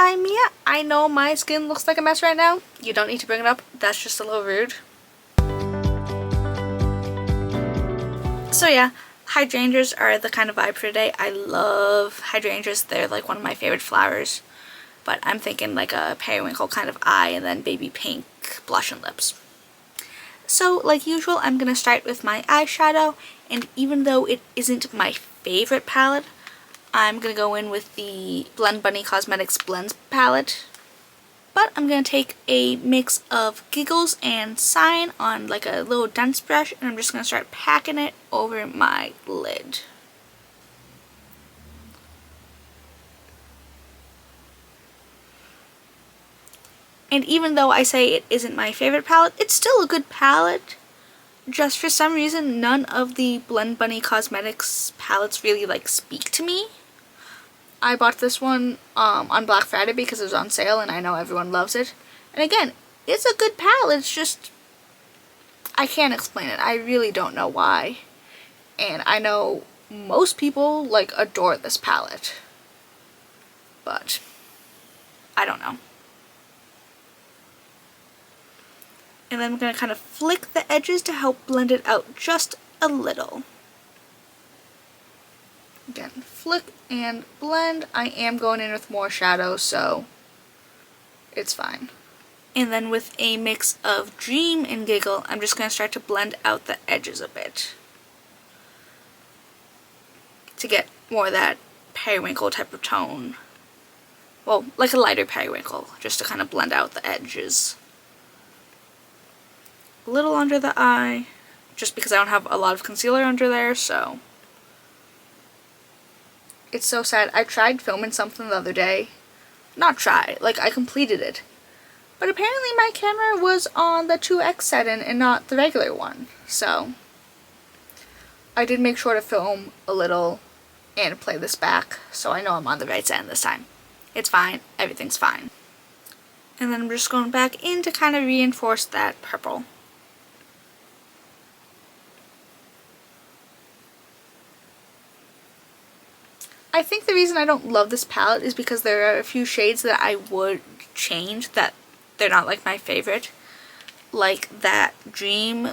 I'm Mia. I know my skin looks like a mess right now. You don't need to bring it up. That's just a little rude. So yeah, hydrangeas are the kind of vibe for today. I love hydrangeas. They're like one of my favorite flowers. But I'm thinking like a periwinkle kind of eye and then baby pink blush and lips. So like usual, I'm going to start with my eyeshadow. And even though it isn't my favorite palette, I'm going to go in with the Blend Bunny Cosmetics Blends palette. But I'm going to take a mix of Giggles and Sign on like a little dense brush, and I'm just going to start packing it over my lid. And even though I say it isn't my favorite palette, it's still a good palette. Just for some reason, none of the Blend Bunny Cosmetics palettes really like speak to me. I bought this one on Black Friday because it was on sale and I know everyone loves it. And again, it's a good palette, it's just, I can't explain it. I really don't know why. And I know most people like adore this palette. But, I don't know. And then I'm going to kind of flick the edges to help blend it out just a little. Again, flick and blend. I am going in with more shadow, so it's fine. And then with a mix of Dream and Giggle, I'm just going to start to blend out the edges a bit to get more of that periwinkle type of tone. Well, like a lighter periwinkle, just to kind of blend out the edges. A little under the eye, just because I don't have a lot of concealer under there, so... It's so sad. I tried filming something the other day. Not try, like I completed it. But apparently my camera was on the 2x setting and not the regular one. So I did make sure to film a little and play this back so I know I'm on the right setting this time. It's fine. Everything's fine. And then I'm just going back in to kind of reinforce that purple. I think the reason I don't love this palette is because there are a few shades that I would change, that they're not like my favorite. Like that Dream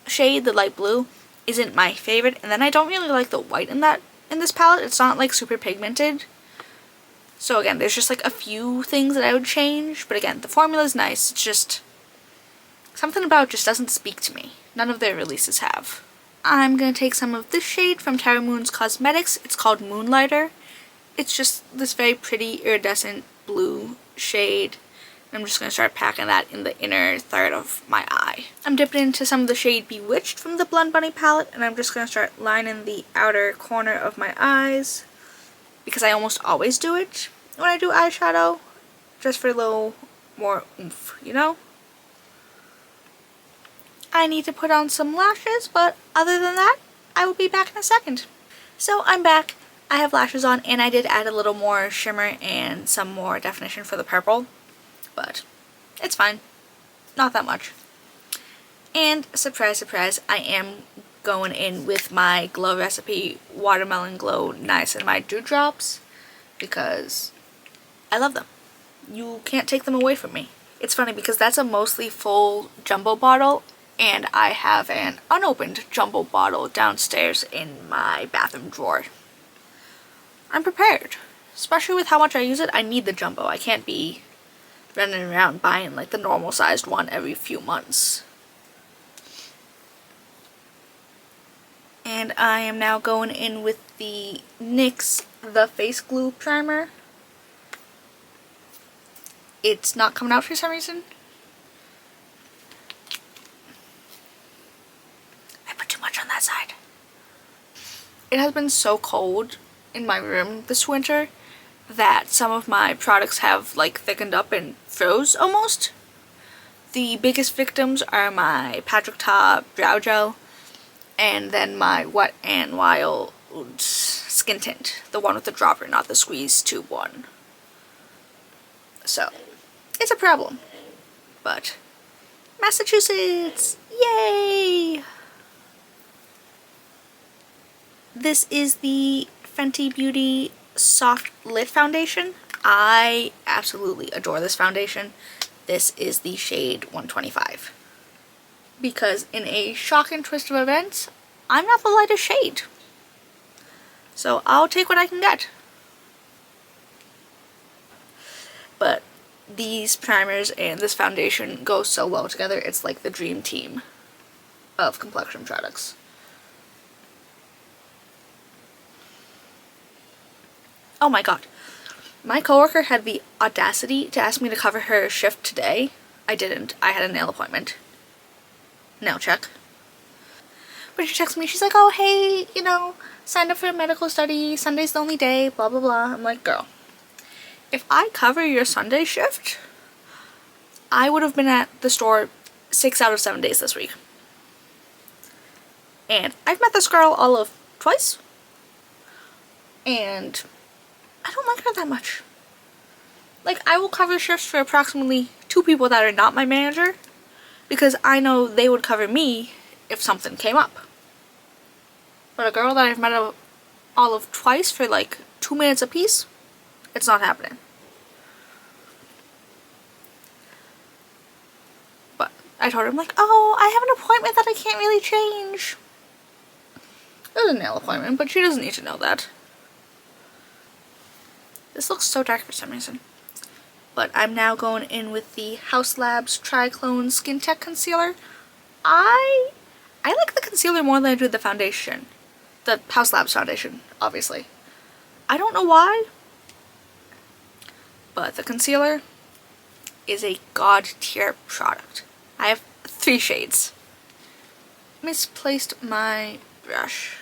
shade, the light blue, isn't my favorite. And then I don't really like the white in this palette. It's not like super pigmented. So again, there's just like a few things that I would change. But again, the formula is nice. It's just something about it just doesn't speak to me. None of their releases have. I'm going to take some of this shade from Terra Cosmetics. It's called Moonlighter. It's just this very pretty iridescent blue shade. I'm just going to start packing that in the inner third of my eye. I'm dipping into some of the shade Bewitched from the Blend Bunny palette, and I'm just going to start lining the outer corner of my eyes, because I almost always do it when I do eyeshadow, just for a little more oomph, you know? I need to put on some lashes, but other than that, I will be back in a second. So I'm back. I have lashes on, and I did add a little more shimmer and some more definition for the purple, but it's fine. Not that much. And surprise, surprise, I am going in with my Glow Recipe Watermelon Glow Niacinamide Dewdrops because I love them. You can't take them away from me. It's funny because that's a mostly full jumbo bottle, and I have an unopened jumbo bottle downstairs in my bathroom drawer. I'm prepared. Especially with how much I use it, I need the jumbo. I can't be running around buying like the normal sized one every few months. And I am now going in with the NYX The Face Glue Primer. It's not coming out for some reason. On that side. It has been so cold in my room this winter that some of my products have like thickened up and froze almost. The biggest victims are my Patrick Ta brow gel and then my Wet n Wild skin tint, the one with the dropper, not the squeeze tube one. So it's a problem, but Massachusetts, yay! This is the Fenty Beauty Soft Lit Foundation. I absolutely adore this foundation. This is the shade 125. Because in a shock and twist of events, I'm not the lightest shade. So I'll take what I can get. But these primers and this foundation go so well together. It's like the dream team of complexion products. Oh my god. My coworker had the audacity to ask me to cover her shift today. I didn't. I had a nail appointment. Nail check. But she texts me, she's like, oh hey, you know, signed up for a medical study, Sunday's the only day, blah blah blah. I'm like, girl, if I cover your Sunday shift, I would have been at the store 6 out of 7 days this week. And I've met this girl all of twice. And I don't like her that much. Like, I will cover shifts for approximately 2 people that are not my manager, because I know they would cover me if something came up. But a girl that I've met all of twice for like 2 minutes apiece, it's not happening. But I told her, I'm like, oh, I have an appointment that I can't really change. It was a nail appointment, but she doesn't need to know that. This looks so dark for some reason. But I'm now going in with the Haus Labs Triclone Skin Tech Concealer. I like the concealer more than I do the foundation. The Haus Labs foundation, obviously. I don't know why, but the concealer is a god tier product. I have 3 shades. Misplaced my brush.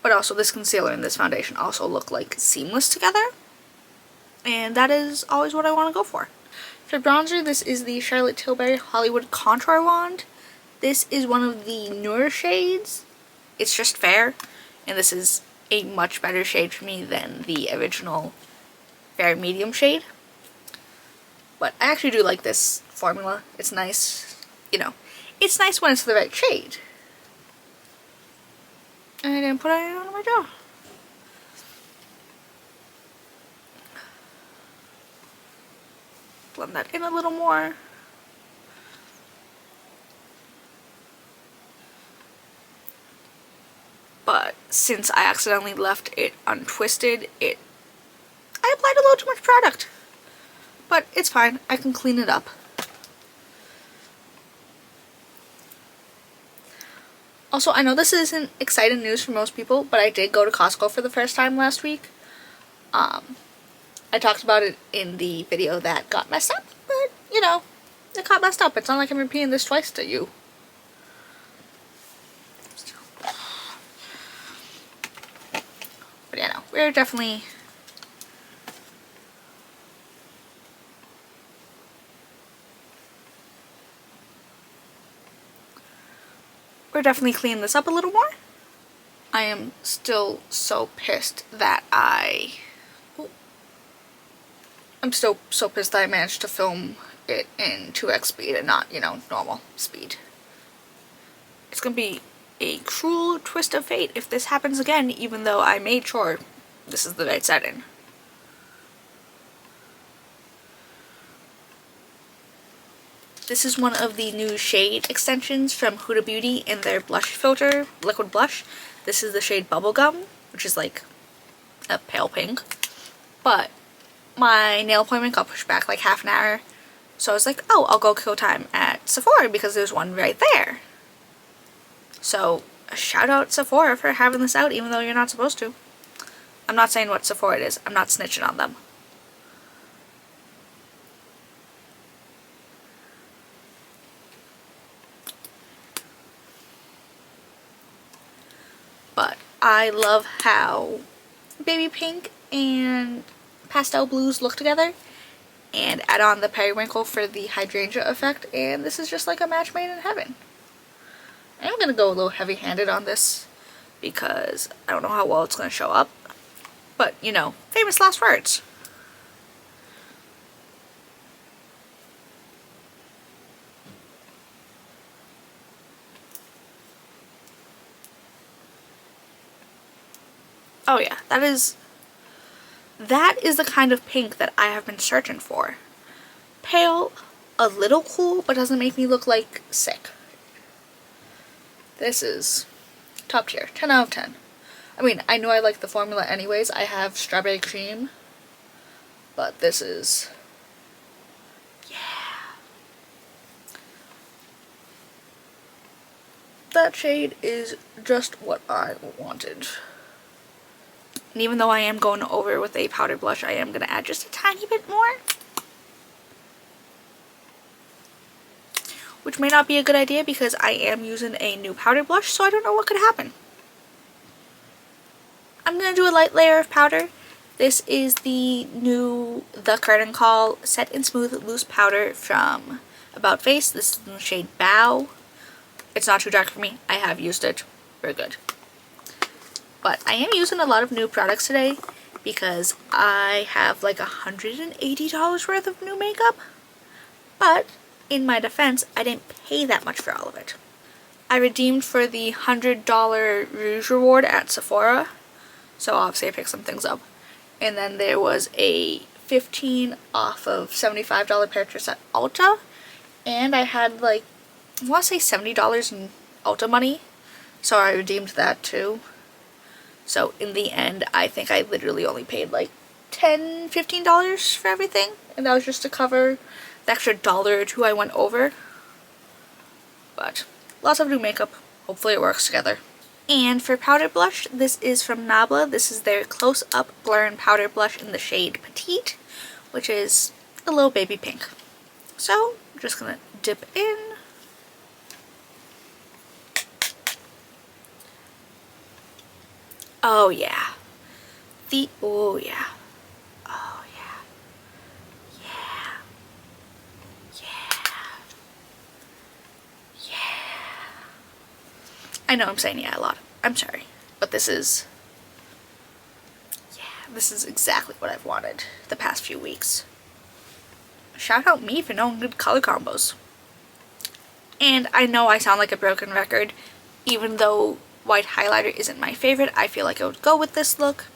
But also this concealer and this foundation also look like seamless together. And that is always what I want to go for. For bronzer, this is the Charlotte Tilbury Hollywood Contour Wand. This is one of the newer shades. It's just fair. And this is a much better shade for me than the original fair medium shade. But I actually do like this formula. It's nice. You know, it's nice when it's the right shade. And I didn't put it on my jaw. Blend that in a little more. But since I accidentally left it untwisted, I applied a little too much product. But it's fine, I can clean it up. Also, I know this isn't exciting news for most people, but I did go to Costco for the first time last week. I talked about it in the video that got messed up, but, you know, it got messed up. It's not like I'm repeating this twice to you. But yeah, no, we're definitely... We're definitely cleaning this up a little more. I am still so pissed that I'm still so pissed that I managed to film it in 2x speed and not, you know, normal speed. It's gonna be a cruel twist of fate if this happens again, even though I made sure this is the right setting. This is one of the new shade extensions from Huda Beauty in their blush filter, liquid blush. This is the shade Bubblegum, which is like a pale pink. But my nail appointment got pushed back like half an hour. So I was like, oh, I'll go kill time at Sephora because there's one right there. So shout out Sephora for having this out even though you're not supposed to. I'm not saying what Sephora it is. I'm not snitching on them. But I love how baby pink and pastel blues look together, and add on the periwinkle for the hydrangea effect, and this is just like a match made in heaven. I'm gonna go a little heavy-handed on this because I don't know how well it's gonna show up, but you know, famous last words. Oh yeah, that is That is the kind of pink that I have been searching for. Pale, a little cool, but doesn't make me look like sick. This is top tier, 10 out of 10. I mean, I knew I liked the formula anyways. I have strawberry cream, but this is, yeah. That shade is just what I wanted. And even though I am going over with a powder blush, I am going to add just a tiny bit more. Which may not be a good idea because I am using a new powder blush, so I don't know what could happen. I'm going to do a light layer of powder. This is the new The Curtain Call Set and Smooth Loose Powder from About Face. This is in the shade Bow. It's not too dark for me. I have used it. Very good. But I am using a lot of new products today because I have like $180 worth of new makeup. But in my defense, I didn't pay that much for all of it. I redeemed for the $100 Rouge reward at Sephora. So obviously I picked some things up. And then there was a 15 off of $75 purchase at Ulta. And I had like, I want to say $70 in Ulta money. So I redeemed that too. So in the end, I think I literally only paid like $10, $15 for everything. And that was just to cover the extra $1 or $2 I went over. But lots of new makeup. Hopefully it works together. And for powder blush, this is from NABLA. This is their Close Up Blur and Powder Blush in the shade Petite, which is a little baby pink. So I'm just gonna dip in. Oh yeah. Oh yeah. Oh yeah. Yeah. Yeah. Yeah. I know I'm saying yeah a lot. I'm sorry. But this is, yeah, this is exactly what I've wanted the past few weeks. Shout out me for knowing good color combos. And I know I sound like a broken record, even though white highlighter isn't my favorite. I feel like I would go with this look.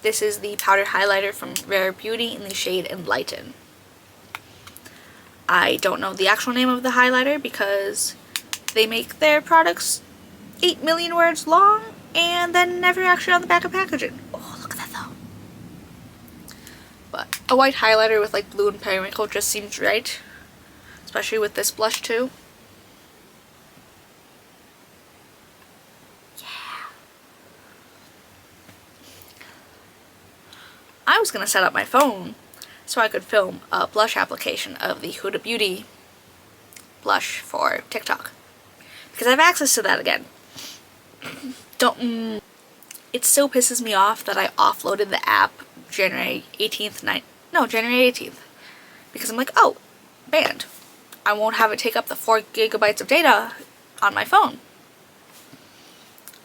This is the powder highlighter from Rare Beauty in the shade Enlighten. I don't know the actual name of the highlighter because they make their products 8 million words long and then never actually on the back of packaging. Oh, look at that though. But a white highlighter with like blue and periwinkle just seems right. Especially with this blush too. I was going to set up my phone so I could film a blush application of the Huda Beauty blush for TikTok. Because I have access to that again. It still pisses me off that I offloaded the app January 18th. Because I'm like, oh, banned. I won't have it take up the 4 gigabytes of data on my phone.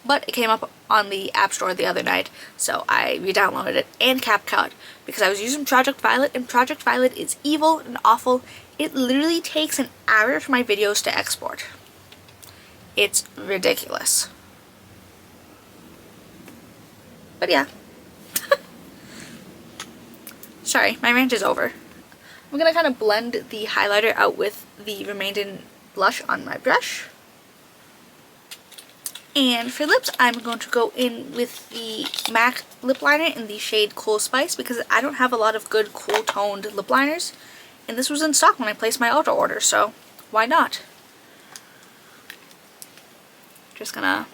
But it came up on the App Store the other night, so I re-downloaded it and CapCut because I was using Project Violet, and Project Violet is evil and awful. It literally takes an hour for my videos to export. It's ridiculous. But yeah. Sorry, my rant is over. I'm gonna kind of blend the highlighter out with the remaining blush on my brush. And for lips, I'm going to go in with the MAC lip liner in the shade Cool Spice because I don't have a lot of good cool toned lip liners. And this was in stock when I placed my auto order, so why not? Just gonna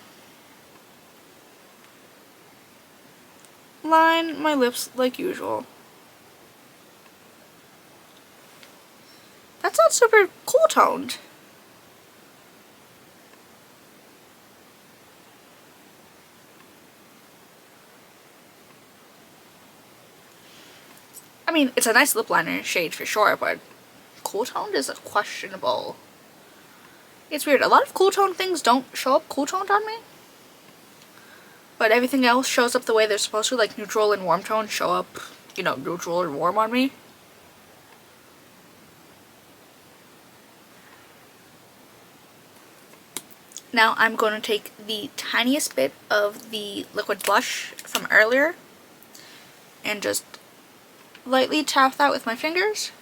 line my lips like usual. That's not super cool toned. I mean, it's a nice lip liner shade for sure, but cool toned is questionable. It's weird. A lot of cool toned things don't show up cool toned on me. But everything else shows up the way they're supposed to, like neutral and warm tone show up, you know, neutral or warm on me. Now I'm going to take the tiniest bit of the liquid blush from earlier and just lightly tap that with my fingers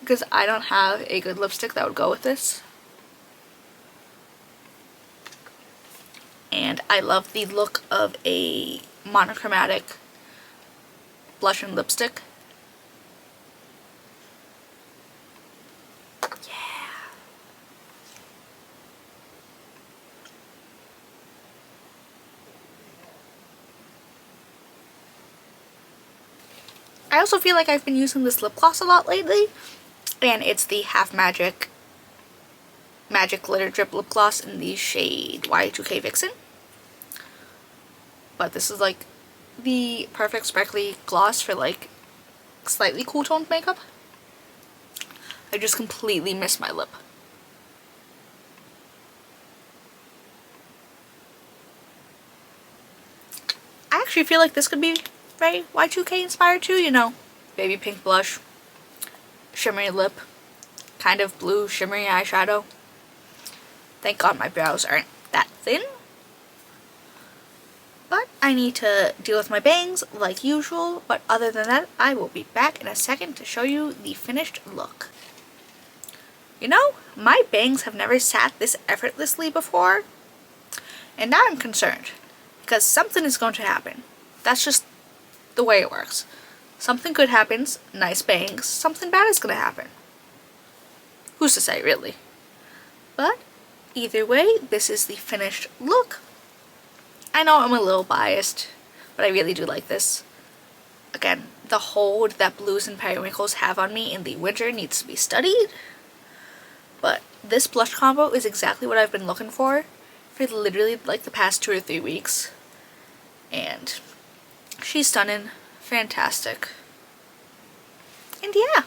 because I don't have a good lipstick that would go with this. And I love the look of a monochromatic blush and lipstick. Yeah. I also feel like I've been using this lip gloss a lot lately, and it's the Half Magic Glitter Drip Lip Gloss in the shade Y2K Vixen. But this is like the perfect sparkly gloss for like slightly cool toned makeup. I just completely missed my lip. I actually feel like this could be very Y2K inspired too, you know. Baby pink blush, shimmery lip, kind of blue shimmery eyeshadow. Thank God my brows aren't that thin. But I need to deal with my bangs like usual, but other than that, I will be back in a second to show you the finished look. You know, my bangs have never sat this effortlessly before, and now I'm concerned, because something is going to happen. That's just the way it works. Something good happens, nice bangs, something bad is going to happen. Who's to say, really? But either way, this is the finished look. I know I'm a little biased, but I really do like this. Again, the hold that blues and periwinkles have on me in the winter needs to be studied. But this blush combo is exactly what I've been looking for literally like the past 2 or 3 weeks. And she's stunning, fantastic. And yeah.